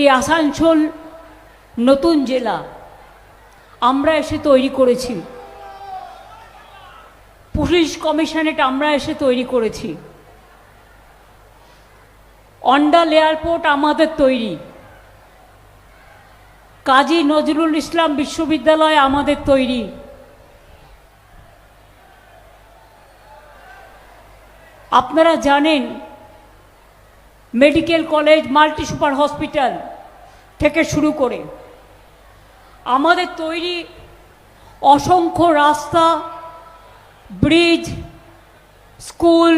এই আসানসোল নতুন জেলা আমরা এসে তৈরি করেছি, পুলিশ কমিশনারেট আমরা এসে তৈরি করেছি, অন্ডাল এয়ারপোর্ট আমাদের তৈরি, কাজী নজরুল ইসলাম বিশ্ববিদ্যালয় আমাদের তৈরি, আপনারা জানেন medical college, multi super hospital থেকে শুরু করে আমাদের তৈরি অসংখ্য রাস্তা, ব্রিজ, স্কুল,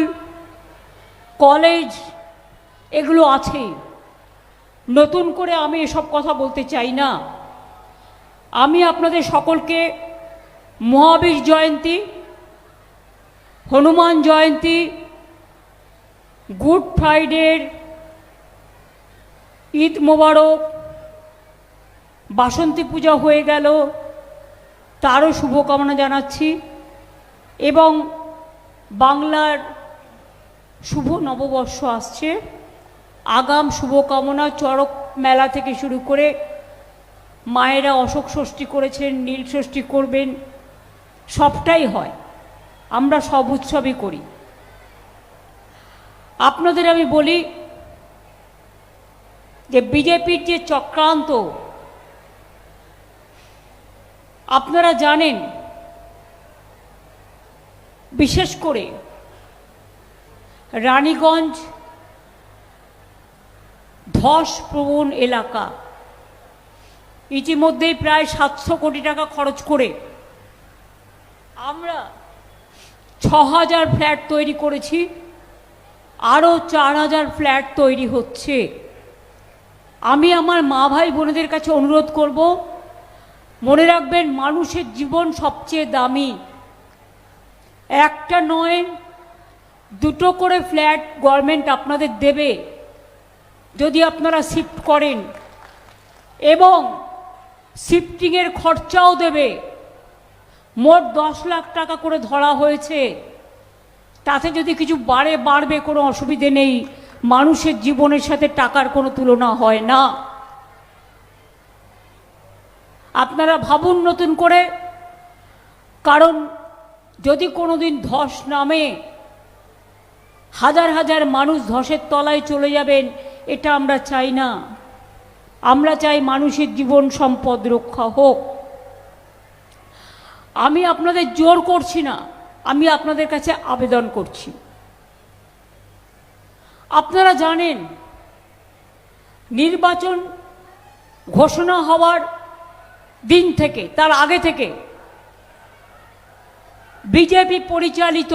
কলেজ এগুলো আছে। নতুন করে আমি এসব কথা বলতে চাই না। আমি আপনাদের সকলকে মহাবীর জয়ন্তী, হনুমান জয়ন্তী, গুড ফ্রাইডের, ঈদ মোবারক, বাসন্তী পূজা হয়ে গেল তারও শুভকামনা জানাচ্ছি এবং বাংলার শুভ নববর্ষ আসছে, আগাম শুভকামনা। চড়ক মেলা থেকে শুরু করে মায়েরা অশোক ষষ্ঠী করেছেন, নীল ষষ্ঠী করবেন, সবটাই হয়, আমরা সব উৎসবই করি। আপনাদের আমি বলি যে বিজেপির যে চক্রান্ত, আপনারা জানেন বিশেষ করে রানীগঞ্জ ধস প্রবণ এলাকা, ইতিমধ্যেই প্রায় 700 কোটি টাকা খরচ করে আমরা 6000 ফ্ল্যাট তৈরি করেছি, আরও 4000 ফ্ল্যাট তৈরি হচ্ছে। আমি আমার মা ভাই বোনেদের কাছে অনুরোধ করব, মনে রাখবেন মানুষের জীবন সবচেয়ে দামি। একটা নয়, 2টো করে ফ্ল্যাট গভর্নমেন্ট আপনাদের দেবে যদি আপনারা শিফট করেন, এবং শিফটিংয়ের খরচাও দেবে। মোট 10 লাখ টাকা করে ধরা হয়েছে, তাতে যদি কিছু বাড়বে কোনো অসুবিধে নেই। মানুষের জীবনের সাথে টাকার কোনো তুলনা হয় না। আপনারা ভাবুন নতুন করে, কারণ যদি কোনোদিন ধস নামে হাজার হাজার মানুষ ধসের তলায় চলে যাবেন, এটা আমরা চাই না। আমরা চাই মানুষের জীবন সম্পদ রক্ষা হোক। আমি আপনাদের জোর করছি না, আমি আপনাদের কাছে আবেদন করছি। আপনারা জানেন নির্বাচন ঘোষণা হওয়ার দিন থেকে, তার আগে থেকে বিজেপি পরিচালিত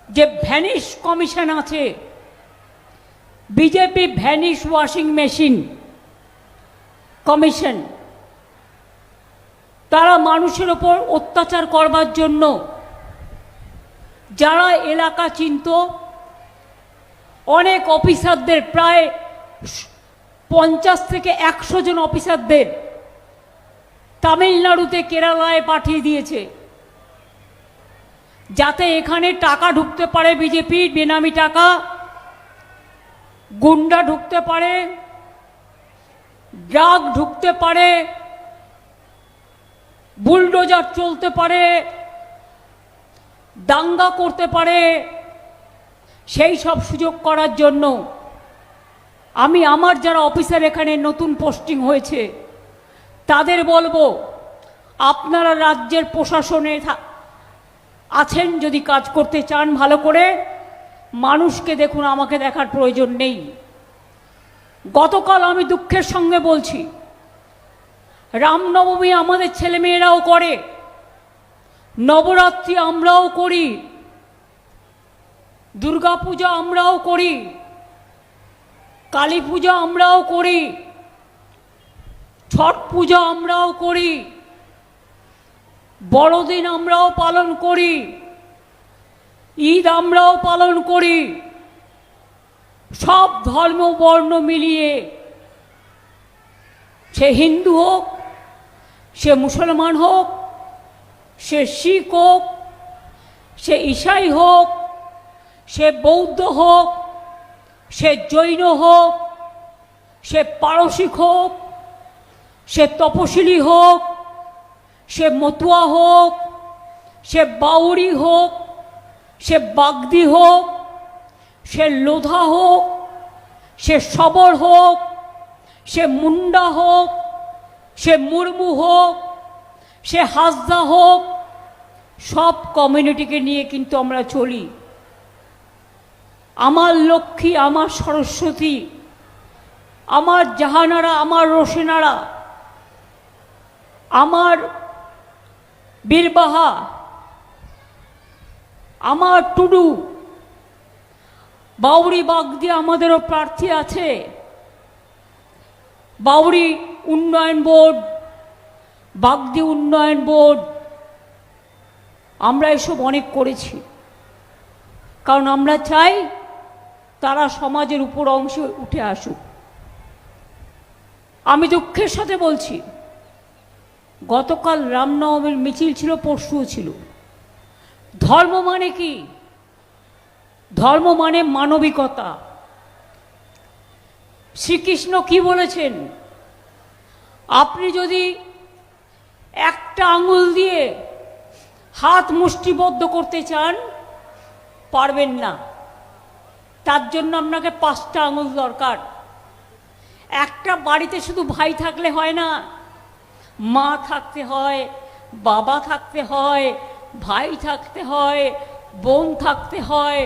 যে ভ্যানিশ কমিশন আছে, BJP vanish washing machine commission, তারা মানুষের ওপর অত্যাচার করবার জন্য যারা এলাকা চিনত, অনেক অফিসারদের, প্রায় 50 থেকে 100 জন অফিসারদের তামিলনাড়ুতে, কেরালায় পাঠিয়ে দিয়েছে, যাতে এখানে টাকা ঢুকতে পারে, বিজেপির বেনামি টাকা, গুন্ডা ঢুকতে পারে, ড্রাগ ঢুকতে পারে, বুলডোজার চলতে পারে, দাঙ্গা করতে পারে। সেই সব সুযোগ করার জন্য আমি আমার যারা অফিসার এখানে নতুন পোস্টিং হয়েছে তাদের বলবো, আপনারা রাজ্যের প্রশাসনে আছেন, যদি কাজ করতে চান ভালো করে, মানুষকে দেখুন, আমাকে দেখার প্রয়োজন নেই। গতকাল আমি দুঃখের সঙ্গে বলছি, রামনবমী আমাদের ছেলেমেয়েরাও করে, নবরাত্রি আমরাও করি, দুর্গাপূজা আমরাও করি, কালী পূজা আমরাও করি, ছট পূজা আমরাও করি, বড়দিন আমরাও পালন করি, ঈদ আমরাও পালন করি। সব ধর্ম বর্ণ মিলিয়ে, সে হিন্দু হোক, সে মুসলমান হোক, সে শিখ হোক, সে ঈসাই হোক, সে বৌদ্ধ হোক, সে জৈন হোক, সে পারসিক হোক, সে তপশিলি হোক, সে মতুয়া হোক, সে বাউরি হোক, সে বাগদি হোক, সে লোধা হোক, সে সবর হোক, সে মুন্ডা হোক, সে মুর্মু হোক, সে হাসদা হোক, সব কমিউনিটিকে নিয়ে কিন্তু আমরা চলি। আমার লক্ষ্মী, আমার সরস্বতী, আমার জাহানারা, আমার রোশেনারা, আমার বীরবাহা, আমার টুডু, বাউরি বাগদি আমাদেরও প্রার্থী আছে। বাউরি উন্নয়ন বোর্ড, বাগদি উন্নয়ন বোর্ড, আমরা এসব অনেক করেছি, কারণ আমরা চাই তারা সমাজের উপর অংশে উঠে আসুক। আমি দুঃখের সাথে বলছি, গতকাল রামনবমীর মিছিল ছিল, পরশুও ছিল। ধর্ম মানে কি? ধর্ম মানে মানবিকতা। শ্রীকৃষ্ণ কি বলেছেন? আপনি যদি একটা আঙুল দিয়ে হাত মুষ্টিবদ্ধ করতে চান, পারবেন না। তার জন্য আপনাকে 5টা আঙুল দরকার। একটা বাড়িতে শুধু ভাই থাকলে হয় না, মা থাকতে হয়, বাবা থাকতে হয়, ভাই থাকতে হয়, বোন থাকতে হয়,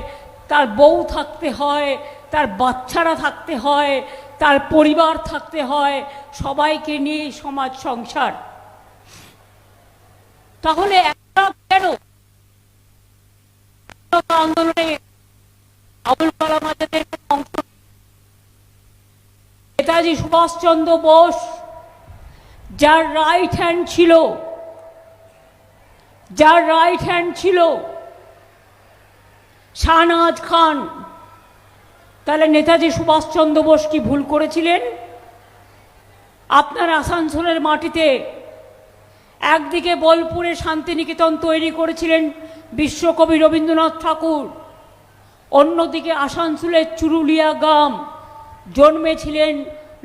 তার বউ থাকতে হয়, তার বাচ্চারা থাকতে হয়, তার পরিবার থাকতে হয়, সবাইকে নিয়ে সমাজ সংসার। তাহলে একটা কেন আন্দোলনে আবুল কালাম আজাদের অংশ, নেতাজি সুভাষচন্দ্র বোস যার রাইট হ্যান্ড ছিল, যার রাইট হ্যান্ড ছিল শাহনাজ খান, তাহলে নেতাজি সুভাষচন্দ্র বোস কি ভুল করেছিলেন? আপনার আসানসোলের মাটিতে একদিকে বোলপুরে শান্তিনিকেতন তৈরি করেছিলেন বিশ্বকবি রবীন্দ্রনাথ ঠাকুর, অন্যদিকে আসানসোলের চুরুলিয়া গ্রাম জন্মেছিলেন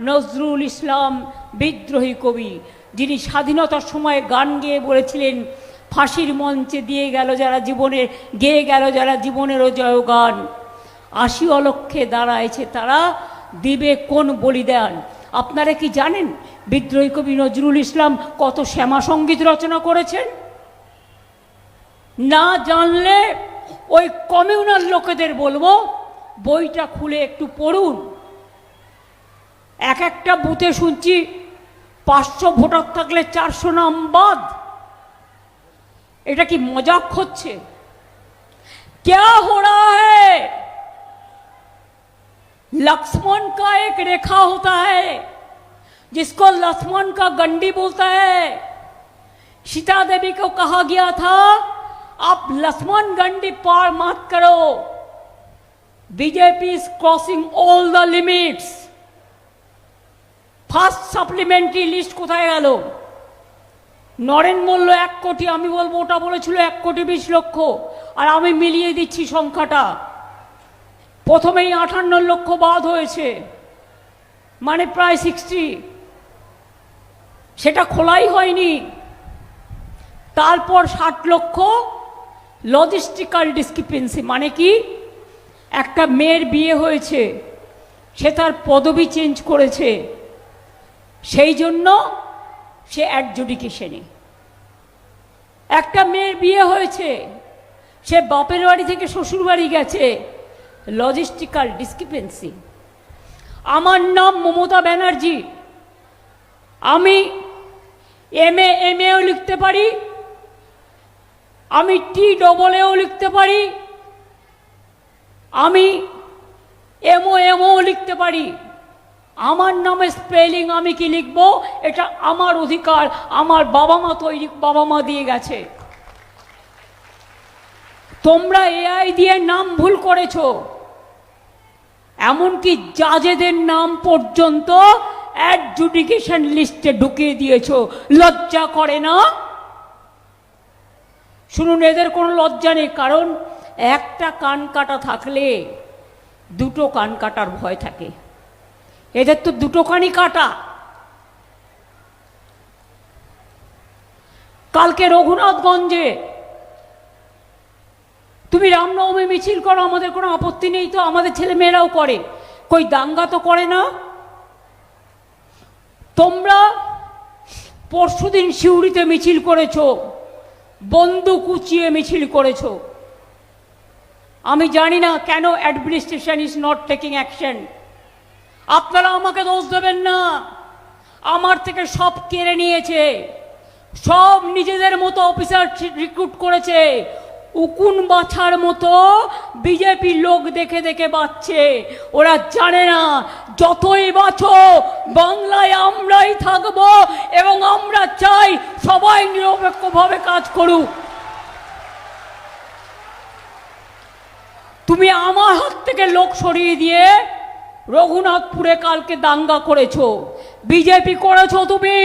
নজরুল ইসলাম, বিদ্রোহী কবি, যিনি স্বাধীনতার সময় গান গেয়ে বলেছিলেন, ফাঁসির মঞ্চে দিয়ে গেল যারা জীবনের, গেয়ে গেল যারা জীবনেরও জয় গান, 80 অলক্ষে দাঁড়াইছে তারা, দিবে কোন বলিদান। আপনারা কি জানেন বিদ্রোহী কবি নজরুল ইসলাম কত শ্যামা সঙ্গীত রচনা করেছেন? না জানলে ওই কমিউনাল লোকেদের বলবো, বইটা খুলে একটু পড়ুন। এক একটা বুথে শুনছি 500 ভোটার থাকলে 400 নাম বাদ। এটা কি মজাক হচ্ছে? क्या हो रहा है? लक्ष्मण का एक रेखा होता है जिसको लक्ष्मण का गंडी बोलता है। सीता देवी को कहा गया था आप लक्ष्मण गंडी पार मत करो। BJP is crossing all the limits. First supplementary list কোথায় গেল? নরেন বলল 1 কোটি, আমি বলবো ওটা বলেছিল 1,20,00,000, আর আমি মিলিয়ে দিচ্ছি সংখ্যাটা। প্রথমেই 58 লক্ষ বাদ হয়েছে, মানে প্রায় 60, সেটা খোলাই হয়নি। তারপর 60 লক্ষ লজিস্টিক্যাল ডিসক্রিপেন্সি, মানে কি? একটা মেয়ের বিয়ে হয়েছে, সে তার পদবি চেঞ্জ করেছে, সেই জন্য সে অ্যাডজুডিকেশনে। একটা মেয়ের বিয়ে হয়েছে, সে বাপের বাড়ি থেকে শ্বশুর বাড়ি গেছে, লজিস্টিক্যাল ডিসক্রিপেন্সি। আমার নাম মমতা ব্যানার্জি, আমি এমএও লিখতে পারি, আমি TEEও লিখতে পারি, আমি এমও লিখতে পারি। আমার নামে স্পেলিং আমি কি লিখব এটা আমার অধিকার, আমার বাবা মা তৈরি, বাবা মা দিয়ে গেছে। তোমরা AI দিয়ে নাম ভুল করেছো, এমনকি জাজেদের নাম পর্যন্ত অ্যাডজুডিকেশন লিস্টে ঢুকিয়ে দিয়েছো। লজ্জা করে না? শুনুন, এদের কোনো লজ্জা নেই, কারণ একটা কান কাটা থাকলে 2টো কান কাটার ভয় থাকে। এদের তো দুটো কানি কাটা। কালকে রঘুনাথগঞ্জে তুমি রামনবমী মিছিল করো, আমাদের কোনো আপত্তি নেই, তো আমাদের ছেলে মেয়েরাও করে, কই দাঙ্গা তো করে না। তোমরা পরশুদিন সিউড়িতে মিছিল করেছো, বন্দুক উঁচিয়ে মিছিল করেছো। আমি জানি না কেন administration is not taking action. আপনারা আমাকে দোষ দেবেন না, আমার থেকে সব কেড়ে নিয়েছে, সব নিজেদের মতো অফিসার রিক্রুট করেছে, উকুন বাছার মতো বিজেপি লোক দেখে দেখে বাঁচছে। ওরা জানে না যতই বাঁচো বাংলায় আমরাই থাকবো, এবং আমরা চাই সবাই নিরপেক্ষভাবে কাজ করুক। তুমি আমার হাত থেকে লোক সরিয়ে দিয়ে রঘুনাথপুরে কালকে দাঙ্গা করেছো, বিজেপি করেছো তুমি,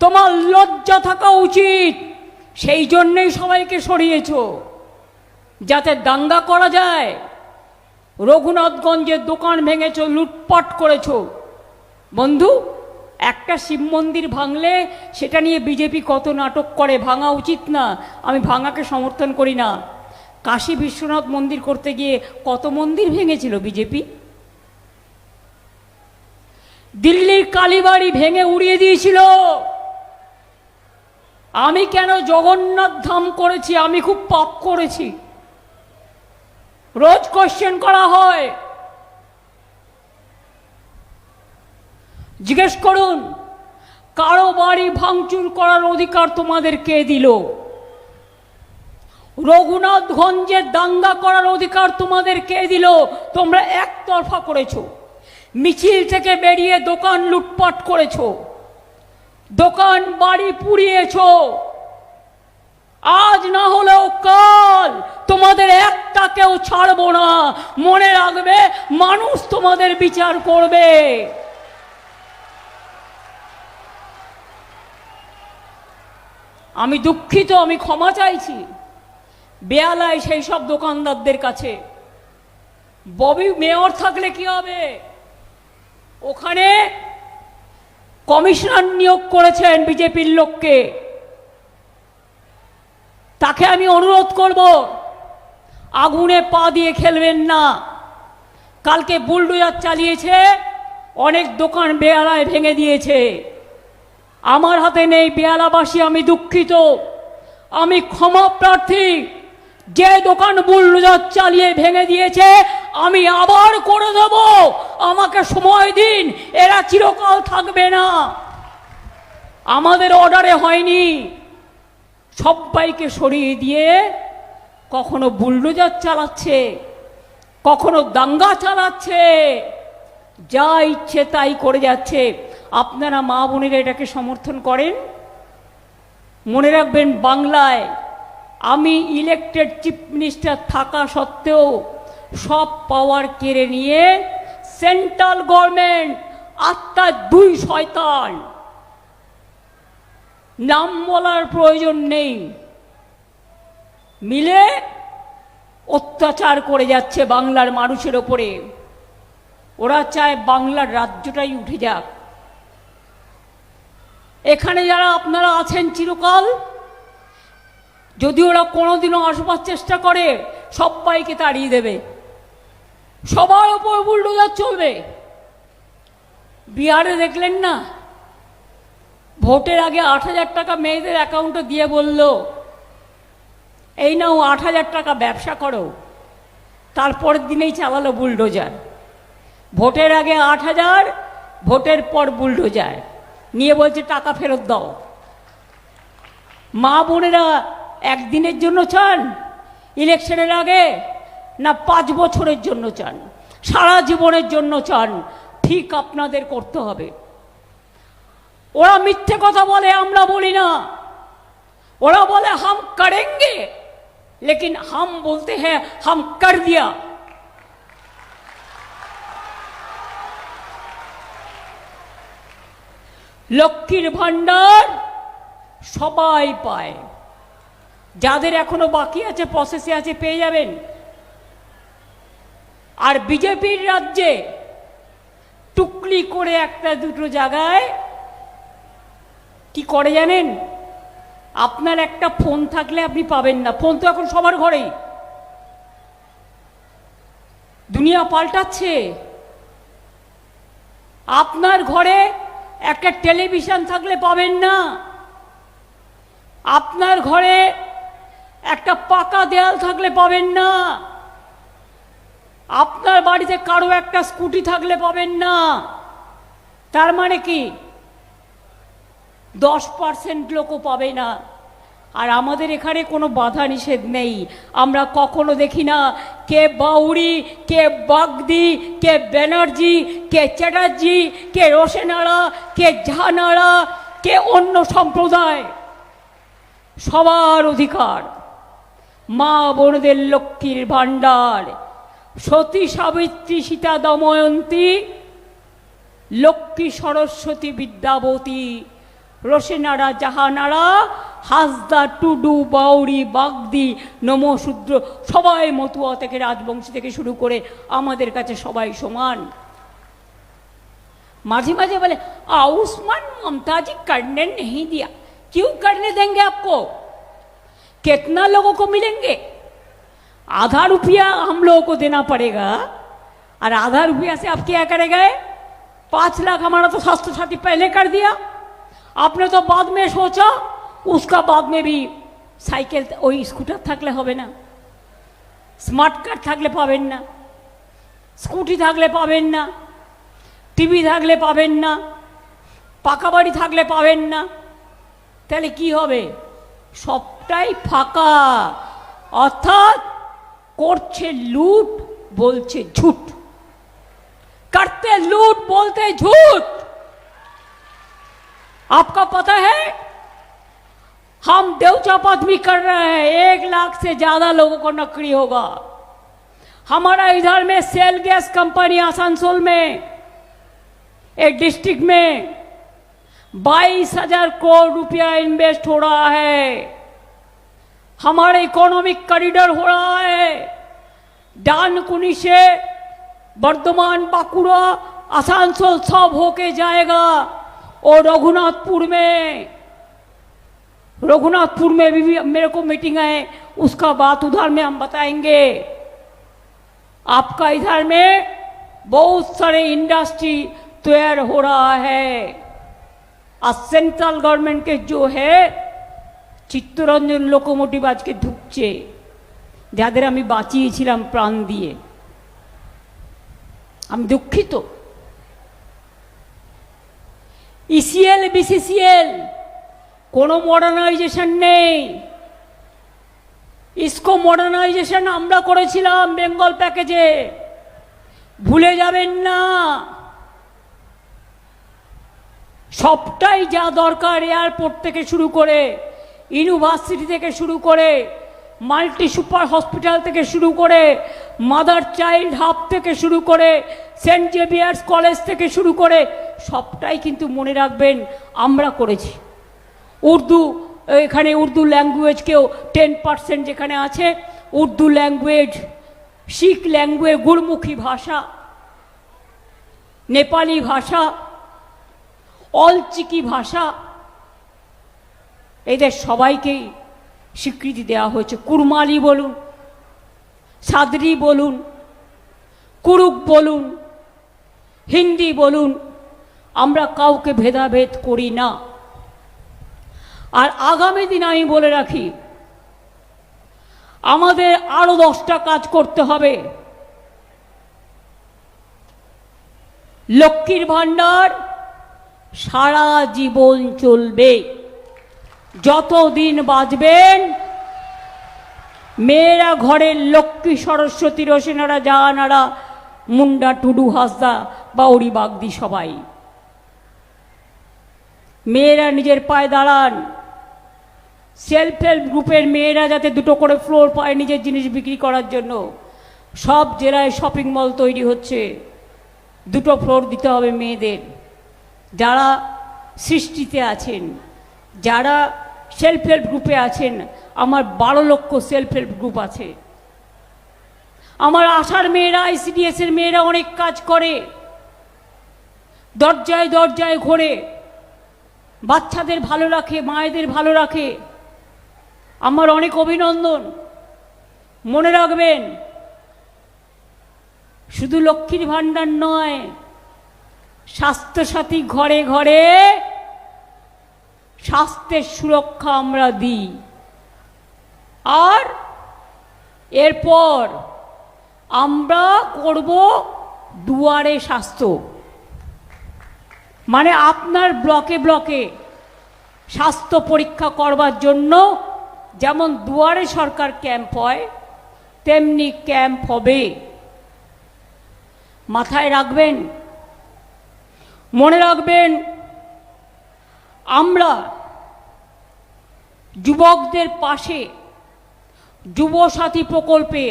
তোমার লজ্জা থাকা উচিত। সেই জন্যই সবাইকে সরিয়েছো, যাতে দাঙ্গা করা যায়। রঘুনাথগঞ্জের দোকান ভেঙেছো, লুটপাট করেছো। বন্ধু, একটা শিব মন্দির ভাঙলে সেটা নিয়ে বিজেপি কত নাটক করে, ভাঙা উচিত না, আমি ভাঙাকে সমর্থন করি না। কাশী বিশ্বনাথ মন্দির করতে গিয়ে কত মন্দির ভেঙেছিল বিজেপি। দিল্লির কালীবাড়ি ভেঙে উড়িয়ে দিয়েছিল। আমি কেন জগন্নাথ ধাম করেছি, আমি খুব পাপ করেছি, রোজ কোশ্চেন করা হয়। জিজ্ঞেস করুন, কারো বাড়ি ভাঙচুর করার অধিকার তোমাদের কে দিল? রঘুনাথগঞ্জে দাঙ্গা করার অধিকার তোমাদের কে দিল? তোমরা একতরফা করেছো, মিছিল থেকে বেরিয়ে দোকান লুটপাট করেছো, দোকান বাড়ি পুড়িয়েছো। আজ না হলেও কাল তোমাদের একটাকেও ছাড়বো না। মনে রাখবে, মানুষ তোমাদের বিচার করবে। আমি দুঃখিত, আমি ক্ষমা চাইছি বেয়ালায় সেই সব দোকানদারদের কাছে। ববি মেয়র থাকলে কি হবে? ওখানে কমিশনার নিয়োগ করেছেন বিজেপির লোককে। তাকে আমি অনুরোধ করব, আগুনে পা দিয়ে খেলবেন না। কালকে বুলডোজার চালিয়েছে, অনেক দোকান বেয়ালায় ভেঙে দিয়েছে। আমার হাতে নেই, বেয়ালাবাসী, আমি দুঃখিত, আমি ক্ষমা প্রার্থী। যে দোকান বুলডোজার চালিয়ে ভেঙে দিয়েছে আমি আবার করে দেব, আমাকে সময় দিন, এরা চিরকাল থাকবে না। আমাদের অর্ডারে হয়নি। সবাইকে সরিয়ে দিয়ে কখনো বুলডোজার চালাচ্ছে, কখনো দাঙ্গা চালাচ্ছে, যা ইচ্ছে তাই করে যাচ্ছে। আপনারা মা বোনেরা এটাকে সমর্থন করেন? মনে রাখবেন, বাংলায় আমি ইলেকটেড চিফ মিনিস্টার থাকা সত্ত্বেও সব পাওয়ার কেড়ে নিয়ে সেন্ট্রাল গভর্নমেন্ট, আত্মার দুই শয়তান, নাম বলার প্রয়োজন নেই, মিলে অত্যাচার করে যাচ্ছে বাংলার মানুষের ওপরে। ওরা চায় বাংলার রাজ্যটাই উঠে যাক। এখানে যারা আপনারা আছেন চিরকাল, যদি ওরা কোনোদিনও আসবার চেষ্টা করে সবাইকে তাড়িয়ে দেবে, সবার ওপর বুলডোজার চলবে। বিহারে দেখলেন না, ভোটের আগে 8,000 টাকা মেয়েদের অ্যাকাউন্টে দিয়ে বলল, এই নাও 8,000 টাকা ব্যবসা করো। তারপরের দিনেই চালালো বুলডোজার। ভোটের আগে 8,000, ভোটের পর বুলডোজার নিয়ে বলছে টাকা ফেরত দাও। মা বোনেরা একদিনের জন্য চান ইলেকশনের আগে, না 5 বছরের জন্য চান, সারা জীবনের জন্য চান? ঠিক আপনাদের করতে হবে। ওরা মিথ্যে কথা বলে, আমরা বলি না। ওরা বলে হাম করেঙ্গে, লেকিন হাম বলতে হ্যাঁ হাম কর দিয়া। লক্ষ্মীর ভান্ডার সবাই পায়, যাদের এখনো বাকি আছে, প্রসেসে আছে, পেয়ে যাবেন। আর বিজেপির রাজ্যে টুকলি করে একটা দুটো জায়গায় কি করে জানেন? আপনার একটা ফোন থাকলে আপনি পাবেন না। ফোন তো এখন সবার ঘরেই। দুনিয়া পাল্টাচ্ছে। আপনার ঘরে একটা টেলিভিশন থাকলে পাবেন না। আপনার ঘরে একটা পাকা দেয়াল থাকলে পাবেন না। আপনার বাড়িতে কারো একটা স্কুটি থাকলে পাবেন না। তার মানে কি 10% লোকও পাবে না। আর আমাদের এখানে কোনো বাধা নিষেধ নেই। আমরা কখনো দেখি না কে বাউরি, কে বাগদি, কে ব্যানার্জি, কে চ্যাটার্জি, কে রোশেনারা, কে ঝানারা, কে অন্য সম্প্রদায়। সবার অধিকার। মা বোনদের লক্ষ্মীর ভাণ্ডার, সতী সাবিত্রী সীতা দময়ন্তী, লক্ষ্মী সরস্বতী বিদ্যাবতী, রোশেনারা, জাহানারা, হাসদা, টুডু, বাউরি, বাগদি, নমশূদ্র, সবাই মতুয়া থেকে রাজবংশী থেকে শুরু করে আমাদের কাছে সবাই সমান। মাঝে মাঝে বলে आयुष्मान ममता जी करने नहीं दिया। क्यों करने देंगे आपको? कितना लोगों को मिलेंगे? आधा रुपया हम लोगों को देना पड़ेगा। और आधा रुपया से आप क्या करेंगे? 5 लाख हमारा तो स्वास्थ्य साथी पहले कर दिया। आपने तो बाद में सोचा, उसका बाद में भी साइकिल ওই স্কুটার থাকলে হবে না, স্মার্ট কার্ড থাকলে পাবেন না, স্কুটি থাকলে পাবেন না, টিভি থাকলে পাবেন না, পাকা বাড়ি থাকলে পাবেন না। তাহলে কি হবে? সবটাই ফাঁকা। অর্থাৎ করছে লুট, বলছে ঝুট। करते लूट, बोलते झूठ। आपका पता है हम देवचापात भी कर रहे हैं। 1 लाख से ज्यादा लोगों को नौकरी होगा। हमारा इधर में सेल गैस कंपनी आसनसोल में एक डिस्ट्रिक्ट में 22,000 करोड़ रुपया इन्वेस्ट हो रहा है। हमारा इकोनॉमिक कॉरिडोर हो रहा है। डानकुनी से बर्धमान, बांकुड़ा, आसनसोल सब होके जाएगा। और रघुनाथपुर में भी मेरे को मीटिंग है, उसका बात उधर में हम बताएंगे। आपका इधर में बहुत सारे इंडस्ट्री तैयार हो रहा है। और सेंट्रल गवर्नमेंट के जो है চিত্তরঞ্জন লোকোমোটিভ আজকে ঢুকছে, যাদের আমি বাঁচিয়েছিলাম প্রাণ দিয়ে। আমি দুঃখিত। ইসিএল, বিসিসিএল কোনো মডার্নাইজেশন নেই। ইসকো মডার্নাইজেশন আমরা করেছিলাম বেঙ্গল প্যাকেজে, ভুলে যাবেন না। সবটাই যা দরকার, এয়ারপোর্ট থেকে শুরু করে, ইউনিভার্সিটি থেকে শুরু করে, মাল্টি সুপার হসপিটাল থেকে শুরু করে, মাদার চাইল্ড হাব থেকে শুরু করে, সেন্ট জেভিয়ার্স কলেজ থেকে শুরু করে, সবটাই কিন্তু মনে রাখবেন আমরা করেছি। উর্দু, এখানে উর্দু ল্যাঙ্গুয়েজকেও 10% যেখানে আছে উর্দু ল্যাঙ্গুয়েজ, শিখ ল্যাঙ্গুয়েজ, গুরমুখী ভাষা, নেপালি ভাষা, অলচিকি ভাষা, এদের সবাইকেই স্বীকৃতি দেওয়া হয়েছে। কুরমালি বলুন, সাদরি বলুন, কুরুক বলুন, হিন্দি বলুন, আমরা কাউকে ভেদাভেদ করি না। আর আগামী দিন আমি বলে রাখি, আমাদের আরো 10টা কাজ করতে হবে। লক্ষ্মীর ভাণ্ডার সারা জীবন চলবে। যতদিন বাঁচবেন মেয়েরা ঘরের লক্ষ্মী, সরস্বতী, রোশেনারা, জাহানারা, মুন্ডা, টুডু, হাসদা, বাউরি, বাগদি সবাই মেয়েরা নিজের পায়ে দাঁড়ান। সেলফ হেল্প গ্রুপের মেয়েরা যাতে 2টো করে ফ্লোর পায় নিজের জিনিস বিক্রি করার জন্য। সব জেলায় শপিং মল তৈরি হচ্ছে, 2টো ফ্লোর দিতে হবে মেয়েদের। যারা সৃষ্টিতে আছেন, যারা সেলফ হেল্প গ্রুপে আছেন, আমার 12 লক্ষ সেলফ হেল্প গ্রুপ আছে। আমার আশার মেয়েরা, আইসিডিএস এর মেয়েরা অনেক কাজ করে। দরজায় দরজায় ঘোরে, বাচ্চাদের ভালো রাখে, মায়েদের ভালো রাখে। আমার অনেক অভিনন্দন। মনে রাখবেন, শুধু লক্ষ্মীর ভাণ্ডার নয়, স্বাস্থ্যসাথী ঘরে ঘরে স্বাস্থ্যের সুরক্ষা আমরা দিই। আর এরপর আমরা করব দুয়ারে স্বাস্থ্য, মানে আপনার ব্লকে ব্লকে স্বাস্থ্য পরীক্ষা করবার জন্য যেমন দুয়ারে সরকার ক্যাম্প হয়, তেমনি ক্যাম্প হবে। মাথায় রাখবেন, মনে রাখবেন, আমরা যুবকদের পাশে যুবসাথী প্রকল্পে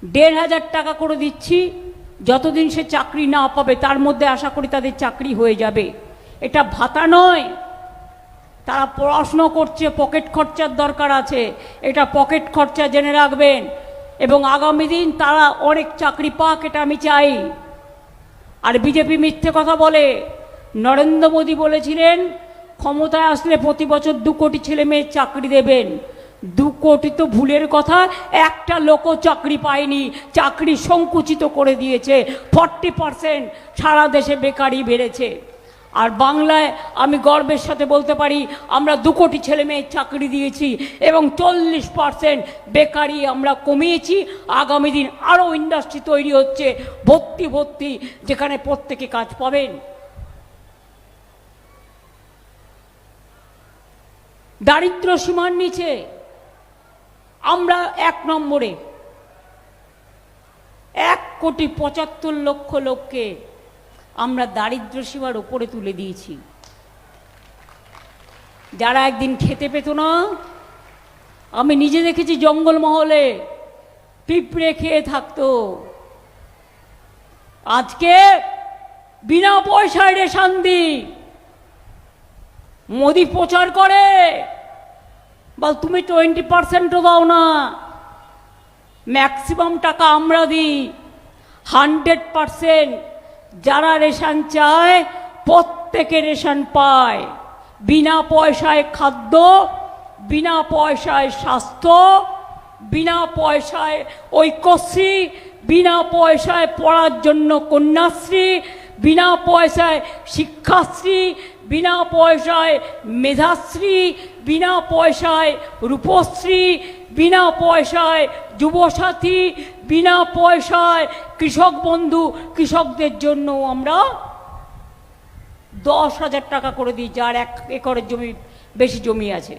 ১,৫০০ টাকা করে দিচ্ছি। যতদিন সে চাকরি না পাবে তার মধ্যে আশা করি তাদের চাকরি হয়ে যাবে। এটা ভাতা নয়, তারা পড়াশুনো করছে, পকেট খরচার দরকার আছে, এটা পকেট খরচা জেনে রাখবেন। এবং আগামী দিন তারা অনেক চাকরি পাক, এটা আমি চাই। আর বিজেপি মিথ্যে কথা বলে। নরেন্দ্র মোদী বলেছিলেন ক্ষমতায় আসলে প্রতি বছর ২ কোটি ছেলে মেয়ের চাকরি দেবেন। ২ কোটি তো ভুলের কথা, একটা লোকও চাকরি পায়নি, চাকরি সংকুচিত করে দিয়েছে। 40% সারা দেশে বেকারি বেড়েছে। আর বাংলায় আমি গর্বের সাথে বলতে পারি আমরা ২ কোটি ছেলে মেয়ের চাকরি দিয়েছি এবং 40% বেকারি আমরা কমিয়েছি। আগামী দিন আরও ইন্ডাস্ট্রি তৈরি হচ্ছে ভর্তি ভর্তি, যেখানে প্রত্যেকে কাজ পাবেন। দারিদ্র সীমার নিচে আমরা ১ নম্বরে ১,৭৫,০০,০০০ লোককে আমরা দারিদ্র সীমার উপরে তুলে দিয়েছি। যারা একদিন খেতে পেত না, আমি নিজে দেখেছি জঙ্গলমহলে পিঁপড়ে খেয়ে থাকতো, আজকে বিনা পয়সায় রেশন দিই। মোদি প্রচার করে বল তুমি 20%ও দাও না, ম্যাক্সিমাম টাকা আমরা দিই। 100% যারা রেশন চায় প্রত্যেকে রেশন পায়। বিনা পয়সায় খাদ্য, বিনা পয়সায় স্বাস্থ্য, বিনা পয়সায় ঐক্যশ্রী, বিনা পয়সায় পড়ার জন্য কন্যাশ্রী, বিনা পয়সায় শিক্ষাশ্রী, বিনা পয়সায় মেধাশ্রী, বিনা পয়সায় রূপশ্রী, বিনা পয়সায় যুবসাথী, বিনা পয়সায় কৃষক বন্ধু। কৃষকদের জন্য আমরা ১০,০০০ টাকা করে দিই যার ১ একরের জমি বেশি জমি আছে,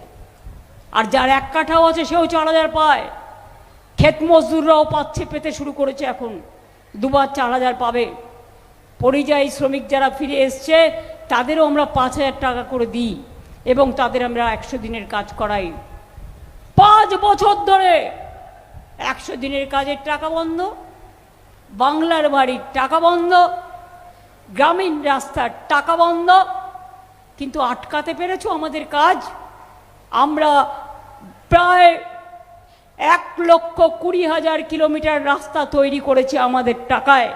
আর যার ১ কাঠাও আছে সেও ৪,০০০ পায়। ক্ষেত মজদুররাও পাচ্ছে, পেতে শুরু করেছে, এখন দুবার ৪,০০০ পাবে। পরিযায়ী শ্রমিক যারা ফিরে এসছে তাদেরও আমরা ৫,০০০ টাকা করে দিই এবং তাদের আমরা ১০০ দিনের কাজ করাই। ৫ বছর ধরে ১০০ দিনের কাজের টাকা বন্ধ, বাংলার বাড়ির টাকা বন্ধ, গ্রামীণ রাস্তার টাকা বন্ধ। কিন্তু আটকাতে পেরেছো আমাদের কাজ? আমরা প্রায় ১,২০,০০০ কিলোমিটার রাস্তা তৈরি করেছি আমাদের টাকায়।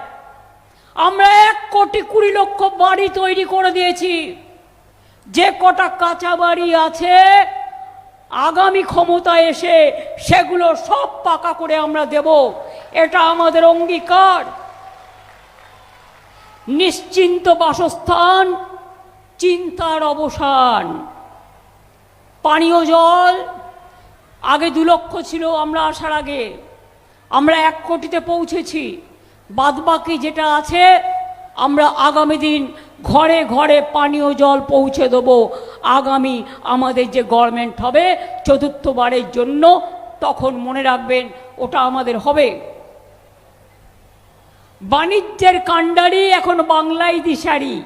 আমরা ১,২০,০০,০০০ বাড়ি তৈরি করে দিয়েছি। যে কটা কাঁচা বাড়ি আছে আগামী ক্ষমতায় এসে সেগুলো সব পাকা করে আমরা দেব, এটা আমাদের অঙ্গীকার। নিশ্চিন্ত বাসস্থান, চিন্তার অবসান। পানীয় জল আগে ২ লক্ষ ছিল আমরা আসার আগে, আমরা ১ কোটিতে পৌঁছেছি। বাদবাকি যেটা আছে আমরা আগামী দিন ঘরে ঘরে পানীয় জল পৌঁছে দেব। আগামী আমাদের যে গভর্নমেন্ট হবে ৪র্থবারের জন্য, তখন মনে রাখবেন ওটা আমাদের হবে। বাণিজ্যের কাণ্ডারি এখন বাংলায় দিশারি।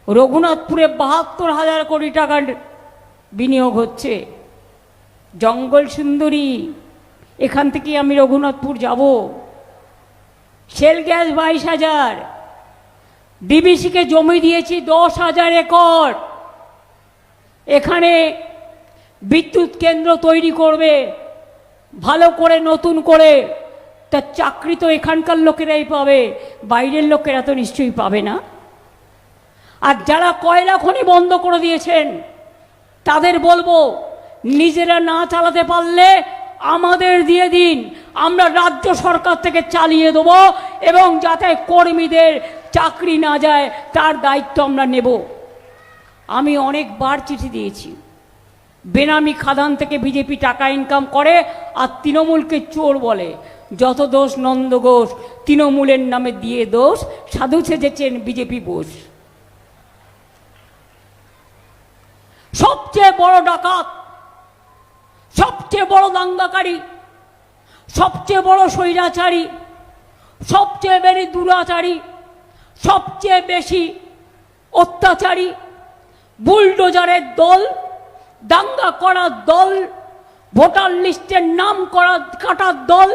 রঘুনাথপুরে ৭২,০০০ কোটি টাকার বিনিয়োগ হচ্ছে। জঙ্গল সুন্দরী, এখান থেকে আমি রঘুনাথপুর যাব। Shell gas ২২,০০০। ডিবিসিকে জমি দিয়েছি ১০,০০০ একর। এখানে বিদ্যুৎ কেন্দ্র তৈরি করবে, ভালো করে নতুন করে তার চাকরি তো এখানকার লোকেরাই পাবে, বাইরের লোকেরা তো নিশ্চয়ই পাবে না। আর যারা কয়লা খনি বন্ধ করে দিয়েছেন তাদের বলবো, নিজেরা না চালাতে পারলে আমাদের দিয়ে দিন, আমরা রাজ্য সরকার থেকে চালিয়ে দেবো, এবং যাতে কর্মীদের চাকরি না যায় তার দায়িত্ব আমরা নেব। আমি অনেকবার চিঠি দিয়েছি, বেনামি খাদান থেকে বিজেপি টাকা ইনকাম করে আর তৃণমূলকে চোর বলে। যত দোষ নন্দ ঘোষ, তৃণমূলের নামে দিয়ে দোষ, সাধু সেজেছেন বিজেপি বোস। সবচেয়ে বড় ডাকাত, সবচেয়ে বড় দাঙ্গাকারী, সবচেয়ে বড় স্বৈরাচারী, সবচেয়ে বেশি দুরাচারী, সবচেয়ে বেশি অত্যাচারী, বুলডোজারের দল, দাঙ্গা করার দল, ভোটার লিস্টের নাম কাটার দল।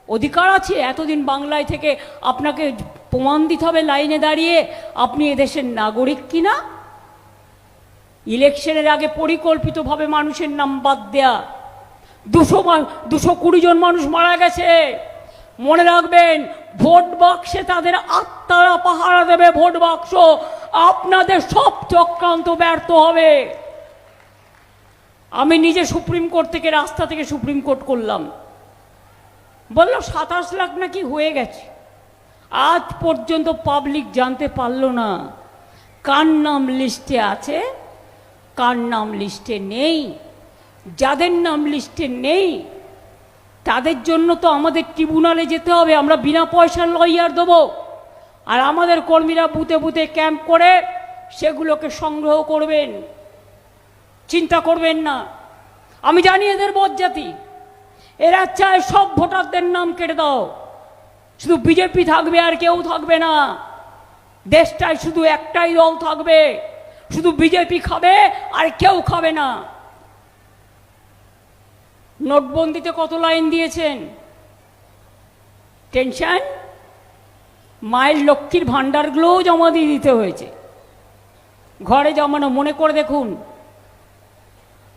অধিকার আছে এতদিন বাংলায় থেকে আপনাকে প্রমাণ দিতে হবে লাইনে দাঁড়িয়ে আপনি এদেশের নাগরিক কিনা। ইলেকশনের আগে পরিকল্পিতভাবে মানুষের নাম বাদ দেয়া, 220 জন মানুষ মারা গেছে। মনে রাখবেন, ভোট বাক্সে তাদের আত্মারা পাহারা দেবে। ভোট বাক্স আপনাদের সব চক্রান্ত ব্যর্থ হবে। আমি নিজে সুপ্রিম কোর্ট থেকে, রাস্তা থেকে সুপ্রিম কোর্ট করলাম, বললো 27 লাখ নাকি হয়ে গেছে। আজ পর্যন্ত পাবলিক জানতে পারলো না কার নাম লিস্টে আছে, কার নাম লিস্টে নেই। যাদের নাম লিস্টে নেই তাদের জন্য তো আমাদের ট্রিব্যুনালে যেতে হবে, আমরা বিনা পয়সার লয়ার দেবো, আর আমাদের কর্মীরা বুথে বুথে ক্যাম্প করে সেগুলোকে সংগ্রহ করবেন। চিন্তা করবেন না, আমি জানি এদের বজ্জাতি, এরা চায় সব ভোটারদের নাম কেটে দাও, শুধু বিজেপি থাকবে আর কেউ থাকবে না, দেশটায় শুধু একটাই দল থাকবে, শুধু বিজেপি খাবে আর কেউ খাবে না। নোটবন্দিতে কত লাইন দিয়েছেন, টেনশন, মায়ের লক্ষ্মীর ভাণ্ডারগুলোও জমা দিয়ে দিতে হয়েছে, ঘরে জমানো। মনে করে দেখুন,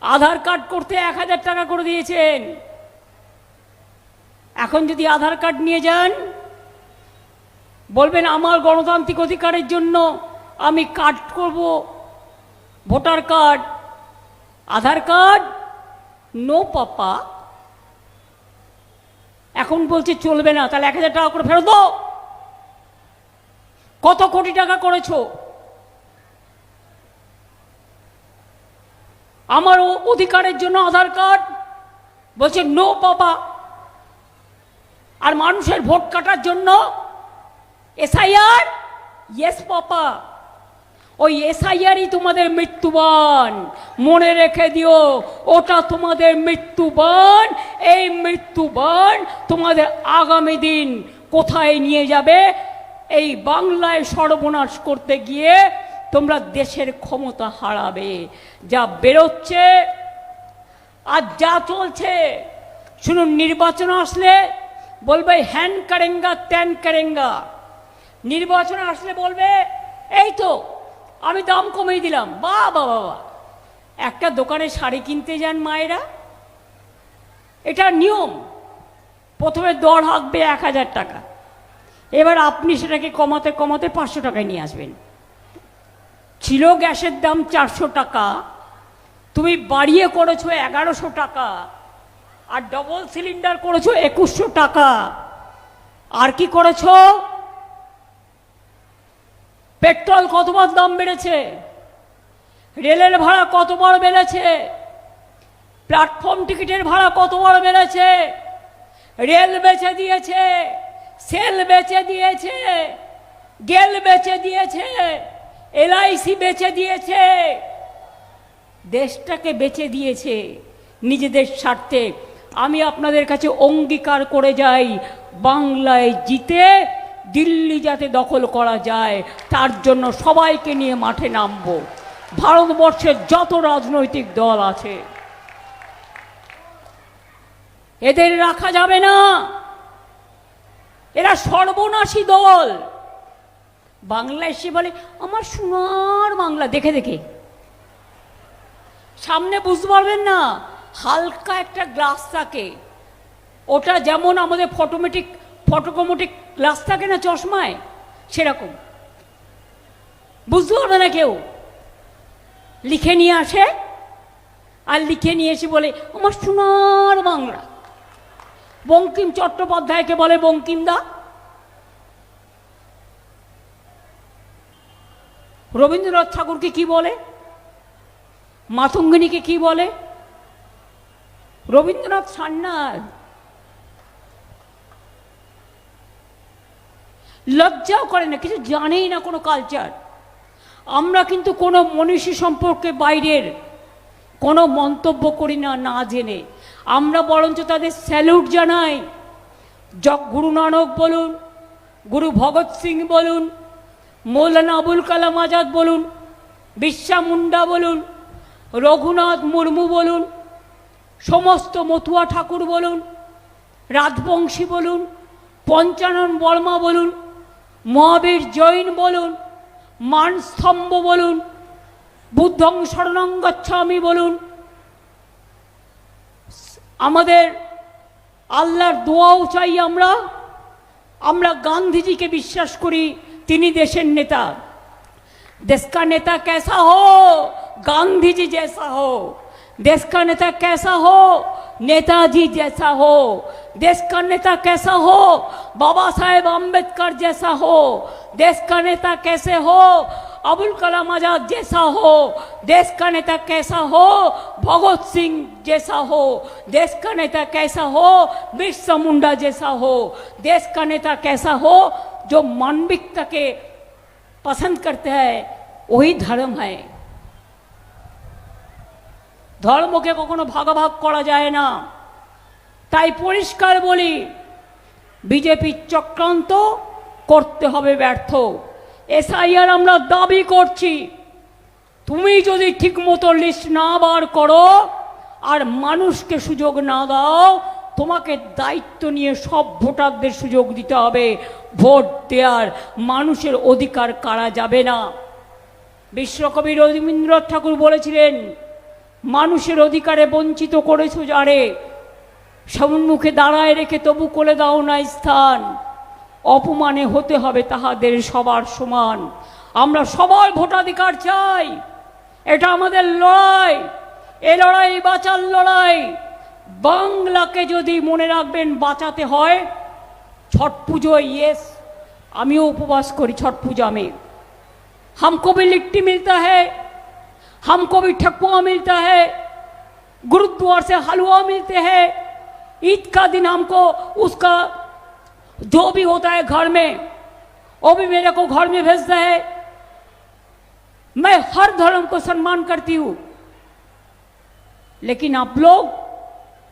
আধার কার্ড করতে 1000 টাকা করে দিয়েছেন। এখন যদি আধার কার্ড নিয়ে যান, বলবেন আমার গণতান্ত্রিক অধিকারের জন্য আমি কার্ড করব, ভোটার কার্ড, আধার কার্ড নো পাপা। এখন বলছে চলবে না, তাহলে 1000 টাকা করে ফেরত দাও। কত কোটি টাকা করেছো? আমার অধিকারের জন্য আধার কার্ড, বলছে নো পাপা। আর মানুষের ভোট কাটার জন্য এসআইআর, ইয়েস পাপা। ওই এসআইআরই তোমাদের মৃত্যুবান, মনে রেখে দিও, ওটা তোমাদের মৃত্যুবান। এই মৃত্যুবান তোমাদের আগামী দিন কোথায় নিয়ে যাবে? এই বাংলায় সর্বনাশ করতে গিয়ে তোমরা দেশের ক্ষমতা হারাবে। যা বেরোচ্ছে আর যা চলছে, শুনুন, নির্বাচন আসলে বলবে হ্যান করেঙ্গা ত্যান করেঙ্গা। নির্বাচন আসলে বলবে এই তো আমি দাম কমিয়ে দিলাম। বাবা বাবা, একটা দোকানে শাড়ি কিনতে যান মায়েরা, এটা নিয়ম, প্রথমে দর হাঁকবে 1000 টাকা, এবার আপনি সেটাকে কমাতে কমাতে 500 টাকায় নিয়ে আসবেন। ছিল গ্যাসের দাম 400 টাকা, তুমি বাড়িয়ে করেছো 1100 টাকা, আর ডবল সিলিন্ডার করেছো 2100 টাকা। আর কি করেছো? পেট্রোল কতবার দাম বেড়েছে, রেলের ভাড়া কতবার বেড়েছে, প্ল্যাটফর্ম টিকিটের ভাড়া কতবার বেড়েছে, রেল বেচে দিয়েছে, সেল বেচে দিয়েছে, গেল বেচে দিয়েছে, এলআইসি বেচে দিয়েছে, দেশটাকে বেচে দিয়েছে নিজেদের স্বার্থে। আমি আপনাদের কাছে অঙ্গীকার করে যাই, বাংলায় জিতে দিল্লি যাতে দখল করা যায় তার জন্য সবাইকে নিয়ে মাঠে নামবো। ভারতবর্ষের যত রাজনৈতিক দল আছে এদের রাখা যাবে না, এরা সর্বনাশী দল। বাংলা এসে বলে আমার সোনার বাংলা, দেখে দেখে সামনে বুঝতে পারবেন না, হালকা একটা গ্লাস থাকে, ওটা যেমন আমাদের ফটোকোমেটিক গ্লাস থাকে না চশমায়, সেরকম। বুঝতে পারবে না কেউ, লিখে নিয়ে আসে, আর লিখে নিয়ে এসে বলে আমার সোনার বাংলা। বঙ্কিম চট্টোপাধ্যায়কে বলে বঙ্কিম দা, রবীন্দ্রনাথ ঠাকুরকে কি বলে, মাতঙ্গিনীকে কি বলে, রবীন্দ্রনাথ সান্যাল। লজ্জাও করে না, কিছু জানেই না কোনো কালচার। আমরা কিন্তু কোনো মনীষী সম্পর্কে বাইরের কোনো মন্তব্য করি না না জেনে, আমরা বরঞ্চ তাদের স্যালুট জানাই। গুরু নানক বলুন, গুরু ভগৎ সিং বলুন, মৌলানা আবুল কালাম আজাদ বলুন, বিরসা মুন্ডা বলুন, রঘুনাথ মুর্মু বলুন, সমস্ত মতুয়া ঠাকুর বলুন, রাজবংশী বলুন, পঞ্চানন বর্মা বলুন, মহাবীর জৈন বলুন, মানস্তম্ভ বলুন, বুদ্ধং শরণং গচ্ছামি বলুন, আমাদের আল্লাহর দোয়াও চাই আমরা গান্ধীজিকে বিশ্বাস করি, তিনি দেশের নেতা। देश का नेता कैसा हो, गांधी जी जैसा हो। देश का नेता कैसा हो, नेताजी जैसा हो। देश का नेता कैसा हो, बाबा साहेब अम्बेडकर जैसा हो। देश का नेता कैसे हो, अबुल कलाम आजाद जैसा हो। देश का नेता कैसा हो, भगत सिंह जैसा हो। देश का नेता कैसा हो, बिरसा मुंडा जैसा हो। देश का नेता कैसा हो, जो मानविकता के पसंद करते हैं, वही धर्म है। ধর্মকে কখনো ভাগাভাগ করা যায় না। তাই পরিষ্কার বলি, বিজেপি চক্রান্ত করতে হবে ব্যর্থ। এসআইআর আমরা দাবি করছি, তুমি যদি ঠিকমতো লিস্ট না বার করো আর মানুষকে সুযোগ না দাও, তোমাকে দায়িত্ব নিয়ে সব ভোটারদের সুযোগ দিতে হবে ভোট দেওয়ার। মানুষের অধিকার কারা যাবে না। বিশ্বকবি রবীন্দ্রনাথ ঠাকুর বলেছিলেন, মানুষের অধিকারে বঞ্চিত করেছো যারে, সম্মুখে দাঁড়ায় রেখে তবু কোলে দাও না স্থান। অপমানে হতে হবে তাহাদের সবার সমান। আমরা সবার ভোটাধিকার চাই, এটা আমাদের লড়াই। এ লড়াই বাঁচার লড়াই। বাংলাকে যদি মনে রাখবেন বাঁচাতে হয়, ছট পুজো, ইয়েস আমিও উপবাস করি ছট पूजा में। हमको भी लिट्टी मिलता है, हमको भी ठकुआ मिलता है, गुरुद्वार से हलवा मिलते हैं। ईद का दिन हमको उसका जो भी होता है घर में, वो भी मेरे को घर में भेजता है। मैं हर धर्म को सम्मान करती हूँ, लेकिन आप लोग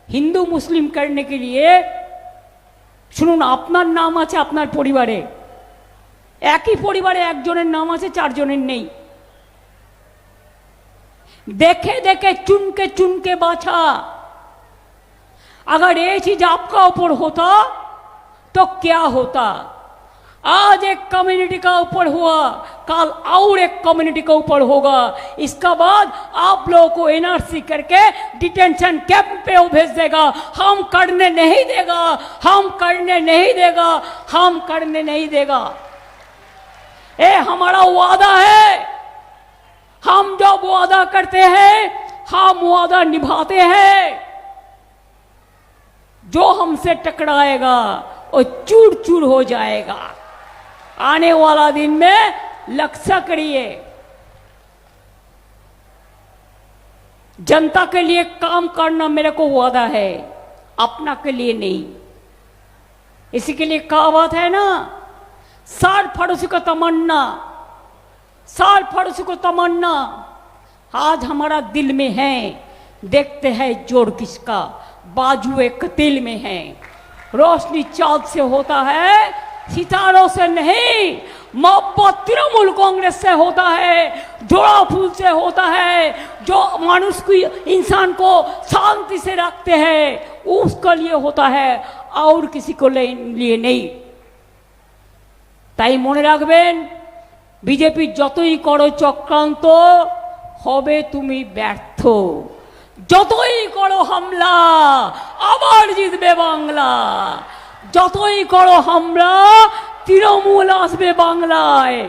हिंदू मुस्लिम करने के लिए, শুনুন, আপনার নাম আছে আপনার পরিবারে, একই পরিবারে একজনের নাম আছে, চারজনের নেই। देखे देखे चुन के बाछा। अगर ये चीज आपका ऊपर होता तो क्या होता। आज एक कम्युनिटी का ऊपर हुआ, कल और एक कम्युनिटी का ऊपर होगा। इसका बाद आप लोगों को एनआरसी करके डिटेंशन कैंप पे वो भेज देगा। हम करने नहीं देगा, हम करने नहीं देगा, हम करने नहीं देगा। ये हमारा वादा है। हम जब वादा करते हैं, हम वादा निभाते हैं। जो हमसे टकराएगा वो चूर चूर हो जाएगा। आने वाला दिन में लक्ष्य करिए, जनता के लिए काम करना मेरे को वादा है, अपना के लिए नहीं। इसी के लिए कहावत है ना, सार पड़ोसी को तमन्ना, साल पड़ोसी को तमन्ना। आज हमारा दिल में है, देखते हैं जोर किसका, बाजू एक तिल में है। रोशनी चाँद से होता है, सितारों से नहीं। मोहब्बत तृणमूल कांग्रेस से होता है, जोड़ा फूल से होता है। जो मानुष की इंसान को शांति से रखते हैं, उसके लिए होता है, और किसी को लिए नहीं। তাই মনে রাখবেন, বিজেপি যতই করো চক্রান্ত, হবে তুমি ব্যর্থ। যতই করো হামলা, আবার আবার জিতবে বাংলা। যতই করো হামলা তৃণমূল আসবে বাংলায়,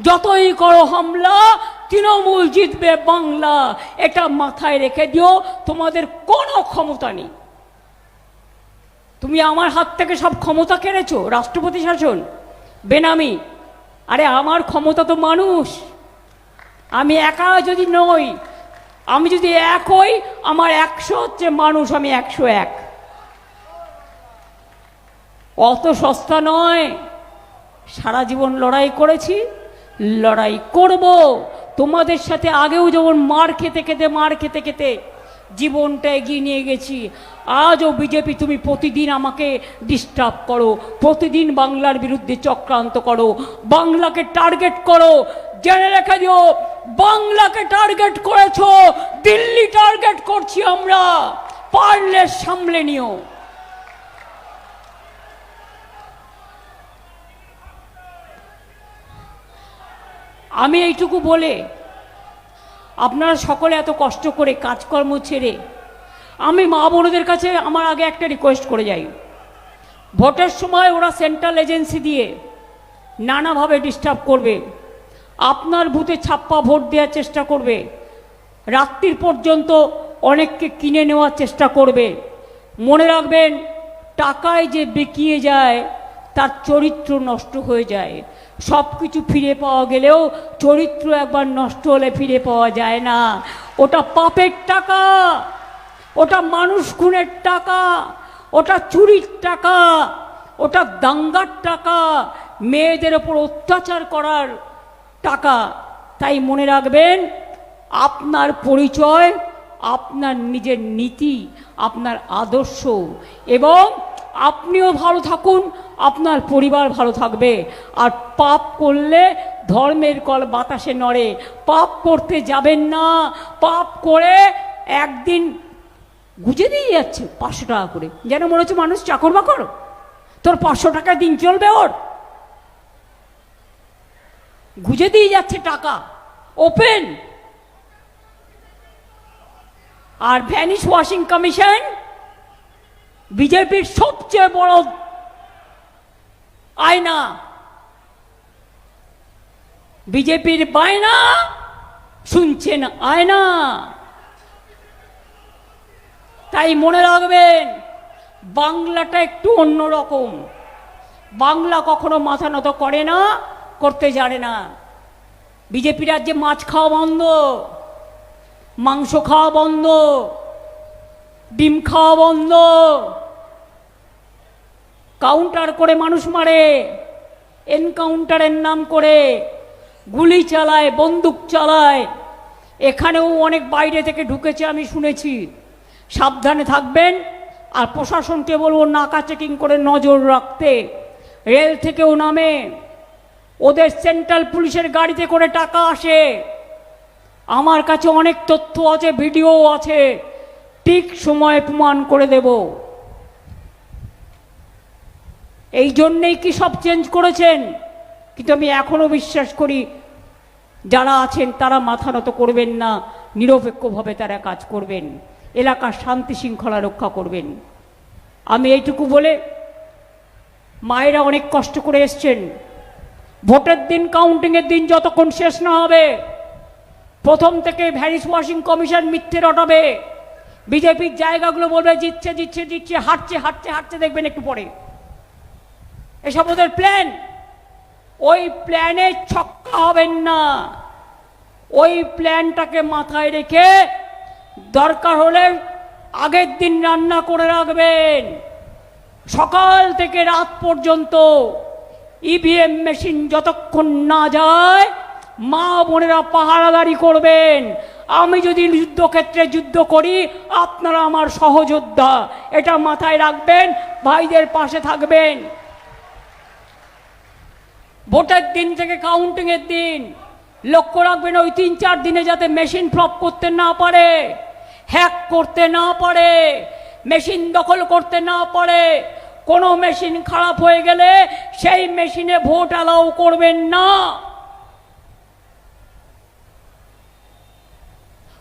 যতই করো হামলা তৃণমূল জিতবে বাংলা। এটা মাথায় রেখে দিও, তোমাদের কোনো ক্ষমতা নেই। তুমি আমার হাত থেকে সব ক্ষমতা কেড়েছো, রাষ্ট্রপতি শাসন বেনামি। আরে আমার ক্ষমতা তো মানুষ, আমি একা যদি নই, আমি যদি এক হই, আমার 100 হচ্ছে মানুষ, আমি 101। অত সস্তা নয়। সারা জীবন লড়াই করেছি, লড়াই করব তোমাদের সাথে। আগেও যেমন মার খেতে খেতে জীবনটা এগিয়ে নিয়ে গেছি, আজও বিজেপি তুমি প্রতিদিন আমাকে ডিস্টার্ব করো, প্রতিদিন বাংলার বিরুদ্ধে চক্রান্ত করো, বাংলাকে টার্গেট করো। জেনে রেখে দিও, বাংলাকে টার্গেট করেছো, দিল্লি টার্গেট করছি আমরা, পারলে সামলে নিও। আমি এইটুকু বলে, আপনারা সকলে এত কষ্ট করে কাজকর্ম ছেড়ে, আমি মা বোনদের কাছে আমার আগে একটা রিকোয়েস্ট করে যাই। ভোটের সময় ওরা সেন্ট্রাল এজেন্সি দিয়ে নানাভাবে ডিস্টার্ব করবে, আপনার বুথে ছাপ্পা ভোট দেওয়ার চেষ্টা করবে, রাত্রির পর্যন্ত অনেককে কিনে নেওয়ার চেষ্টা করবে। মনে রাখবেন, টাকায় যে বেঁকিয়ে যায় তার চরিত্র নষ্ট হয়ে যায়। সব কিছু ফিরে পাওয়া গেলেও চরিত্র একবার নষ্ট হলে ফিরে পাওয়া যায় না। ওটা পাপের টাকা, ওটা মানুষ খুনের টাকা, ওটা চুরির টাকা, ওটা দাঙ্গার টাকা, মেয়েদের ওপর অত্যাচার করার টাকা। তাই মনে রাখবেন, আপনার পরিচয়, আপনার নিজের নীতি, আপনার আদর্শ, এবং আপনিও ভালো থাকুন, আপনার পরিবার ভালো থাকবে। আর পাপ করলে ধর্মের কল বাতাসে নড়ে, পাপ করতে যাবেন না। পাপ করে একদিন গুজে দিয়ে যাচ্ছে 500 টাকা করে, যেন মনে হচ্ছে মানুষ চাকর বাকর, তোর 500 টাকায় দিন চলবে ওর। গুজে দিয়ে যাচ্ছে টাকা ওপেন। আর ভ্যানিশ ওয়াশিং কমিশন বিজেপির সবচেয়ে বড় আয়না। বিজেপির বায়না শুনছেন আয়না। তাই মনে রাখবেন, বাংলাটা একটু অন্যরকম। বাংলা কখনো মাথা নত করে না, করতে জানে না। বিজেপি রাজ্যে মাছ খাওয়া বন্ধ, মাংস খাওয়া বন্ধ, ডিম খাওয়া বন্ধ, কাউন্টার করে মানুষ মারে, এনকাউন্টারের নাম করে গুলি চালায়, বন্দুক চালায়। এখানেও অনেক বাইরে থেকে ঢুকেছে, আমি শুনেছি। সাবধানে থাকবেন। আর প্রশাসনকে বলবো নাকা চেকিং করে নজর রাখতে। রেল থেকেও নামে, ওদের সেন্ট্রাল পুলিশের গাড়িতে করে টাকা আসে। আমার কাছে অনেক তথ্য আছে, ভিডিও আছে, ঠিক সময় প্রমাণ করে দেব। এই জন্যেই কি সব চেঞ্জ করেছেন? কিন্তু আমি এখনো বিশ্বাস করি যারা আছেন তারা মাথা নত করবেন না, নিরপেক্ষভাবে তারা কাজ করবেন, এলাকার শান্তি শৃঙ্খলা রক্ষা করবেন। আমি এইটুকু বলে, মায়েরা অনেক কষ্ট করে এসছেন। ভোটের দিন, কাউন্টিংয়ের দিন যতক্ষণ শেষ না হবে, প্রথম থেকে ভ্যানিশ ওয়াশিং কমিশন মিথ্যে রটাবে। বিজেপির জায়গাগুলো বলবে জিতছে জিতছে জিতছে, হাঁটছে হাঁটছে হাঁটছে, দেখবেন একটু পরে। এসব ওদের প্ল্যান। ওই প্ল্যানে ছক্কা হবেন না। ওই প্ল্যানটাকে মাথায় রেখে দরকার হলে আগের দিন রান্না করে রাখবেন। সকাল থেকে রাত পর্যন্ত ইভিএম মেশিন যতক্ষণ না যায়, মা বোনেরা পাহারাদারি করবেন। আমি যদি যুদ্ধক্ষেত্রে যুদ্ধ করি, আপনারা আমার সহযোদ্ধা, এটা মাথায় রাখবেন। ভাইদের পাশে থাকবেন। ভোটের দিন থেকে কাউন্টিংয়ের দিন লক্ষ্য রাখবেন, ওই 3-4 দিনে যাতে মেশিন ফ্লপ করতে না পারে, হ্যাক করতে না পারে, মেশিন দখল করতে না পারে। কোনো মেশিন খারাপ হয়ে গেলে সেই মেশিনে ভোট অ্যালাউ করবেন না।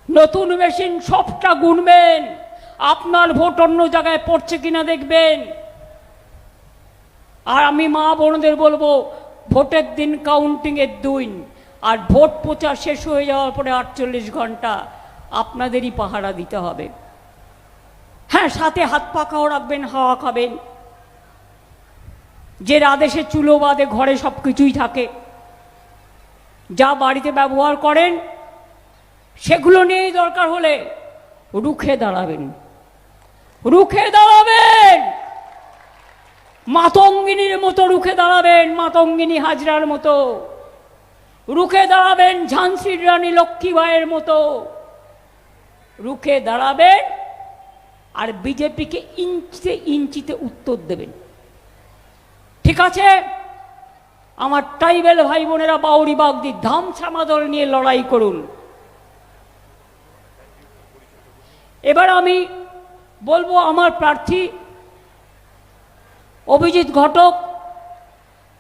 নতুন মেশিন সবটা গুনবেন, আপনার ভোট অন্য জায়গায় পড়ছে কিনা দেখবেন। আর আমি মা বোনদের বলবো, ভোটের দিন কাউন্টিংয়ের দিন, আর ভোট প্রচার শেষ হয়ে যাওয়ার পরে 48 ঘন্টা আপনাদেরই পাহারা দিতে হবে। হ্যাঁ, সাথে হাত পাখাও রাখবেন, হাওয়া খাবেন। যে আদেশে চুলো বাদে ঘরে সব কিছুই থাকে, যা বাড়িতে ব্যবহার করেন সেগুলো নিয়েই দরকার হলে রুখে দাঁড়াবেন, রুখে দাঁড়াবেন, মাতঙ্গিনীর মতো রুখে দাঁড়াবেন, মাতঙ্গিনী হাজরার মতো রুখে দাঁড়াবেন, ঝান্সির রানী লক্ষ্মীবাইয়ের মতো রুখে দাঁড়াবেন। আর বিজেপিকে ইঞ্চিতে ইঞ্চিতে উত্তর দেবেন। ঠিক আছে, আমার ট্রাইবেল ভাই বোনেরা বাউরি বাগদি ধামছামা দল নিয়ে লড়াই করুন। এবার আমি বলবো আমার প্রার্থী অভিজিৎ ঘটক,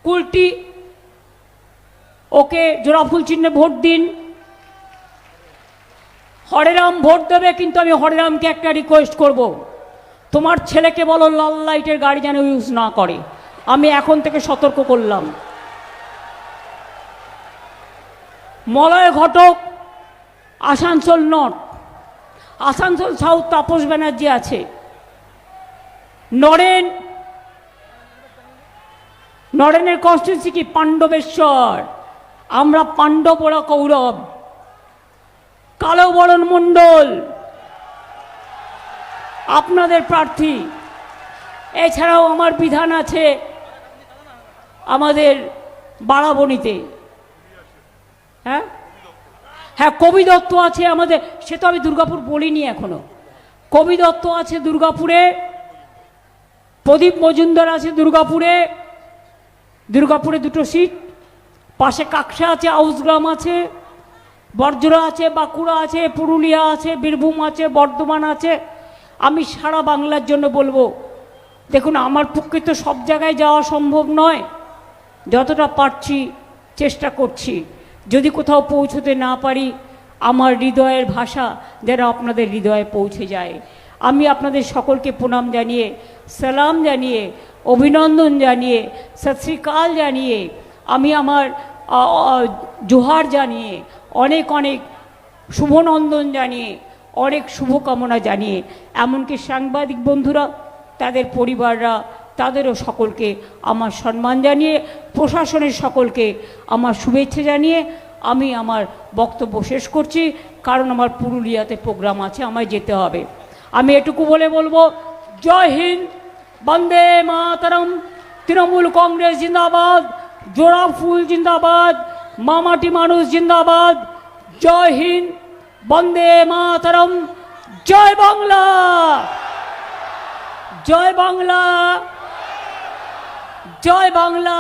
কুলটি, ওকে জোড়াফুল চিহ্নে ভোট দিন। হরেরাম ভোট দেবে, কিন্তু আমি হরেরামকে একটা রিকোয়েস্ট করব, তোমার ছেলেকে বলো লাল লাইটের গাড়ি যেন ইউজ না করে। আমি এখন থেকে সতর্ক করলাম। মলয় ঘটক, আসানসোল নর্থ, আসানসোল সাউথ তাপস ব্যানার্জি আছে, নরেনের কনস্টিটিউন্সি কি পাণ্ডবেশ্বর, আমরা পাণ্ডব ওরা কৌরব। কালো বরণ মণ্ডল আপনাদের প্রার্থী। এছাড়াও আমার বিধান আছে আমাদের বারাবণীতে। হ্যাঁ হ্যাঁ, কবি দত্ত আছে আমাদের, সে তো আমি দুর্গাপুর বলিনি এখনো। কবি দত্ত আছে দুর্গাপুরে, প্রদীপ মজুমদার আছে দুর্গাপুরে, দুর্গাপুরে 2টো সিট। পাশে কাকসা আছে, আউসগ্রাম আছে, বর্জরা আছে, বাঁকুড়া আছে, পুরুলিয়া আছে, বীরভূম আছে, বর্ধমান আছে। আমি সারা বাংলার জন্য বলবো, দেখুন আমার পক্ষে তো সব জায়গায় যাওয়া সম্ভব নয়, যতটা পারছি চেষ্টা করছি। যদি কোথাও পৌঁছতে না পারি, আমার হৃদয়ের ভাষা যেন আপনাদের হৃদয়ে পৌঁছে যায়। আমি আপনাদের সকলকে প্রণাম জানিয়ে, সালাম জানিয়ে, অভিনন্দন জানিয়ে, সত শ্রী আকাল জানিয়ে, আমি আমার জোহার জানিয়ে, অনেক অনেক শুভনন্দন জানিয়ে, অনেক শুভকামনা জানিয়ে, এমনকি সাংবাদিক বন্ধুরা, তাদের পরিবাররা, তাদেরও সকলকে আমার সম্মান জানিয়ে, প্রশাসনের সকলকে আমার শুভেচ্ছা জানিয়ে আমি আমার বক্তব্য শেষ করছি, কারণ আমার পুরুলিয়াতে প্রোগ্রাম আছে, আমায় যেতে হবে। আমি এটুকু বলে বলবো, জয় হিন্দ, বন্দে মাতরম, তৃণমূল কংগ্রেস জিন্দাবাদ, জোড়া ফুল জিন্দাবাদ, মামাটি মানুষ জিন্দাবাদ। জয় হিন্দ, বন্দে মাতরম, জয় বাংলা, জয় বাংলা, জয় বাংলা।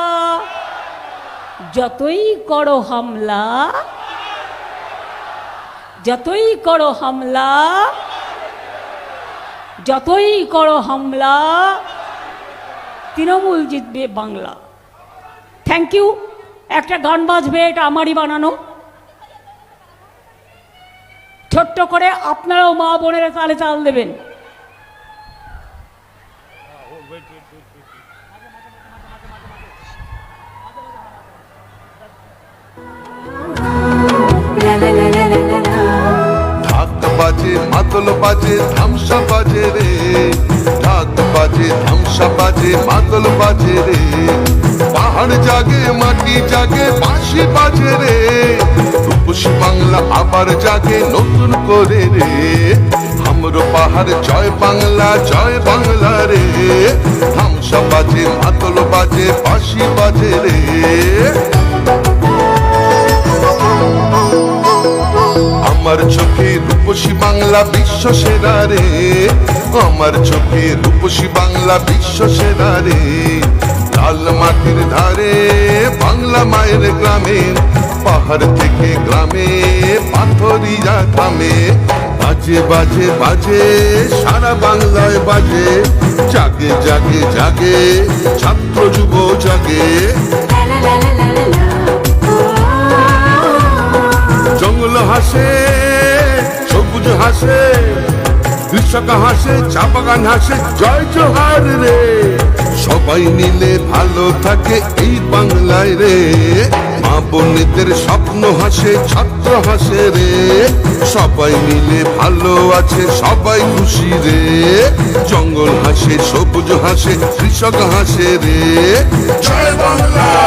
যতই করো হামলা, যতই করো হামলা, যতই করো হামলা, তৃণমূল জিতবে বাংলা। Thank you. একটা গান বাজবে, এটা আমারই বানানো, ছোট্ট করে। আপনারাও মা বোনেরা তালে তাল দেবেন। ঢাক বাজে, মাদল বাজে, ধামসা বাজে রে, ঢাক বাজে, ধামসা বাজে, মাদল বাজে রে, পাহাড় জাগে, মাটি জাগে, বাঁশি বাজে রে, রূপসী বাংলা আবার জাগে নতুন করে রে। হামরো পাহাড় জয় বাংলা, জয় বাংলা রে, ধামসা বাজে, মাদল বাজে, বাঁশি বাজে রে। আমার চোখে রূপসী বাংলা বিশ্ব সেরা রে, আমার চোখে রূপসী বাংলা বিশ্ব সেরা রে। লাল মাটির ধারে বাংলা মায়ের গ্রামে, পাহাড় থেকে গ্রামে পাথরিয়া থামে। বাজে বাজে বাজে সারা বাংলায় বাজে, জাগে জাগে জাগে ছাত্র যুব জাগে। জঙ্গল হাসে, সবুজ হাসে, দৃশ্য কৃষক হাসে, চা বাগান হাসে, জয় জোহার রে। সবাই মিলে ভালো থাকে এই বাংলায় রে। মা বোনেদের স্বপ্ন হাসে, ছাত্র হাসে রে। সবাই মিলে ভালো আছে, সবাই খুশি রে। জঙ্গল হাসে, সবুজ হাসে, কৃষক হাসে রে। জয় বাংলা।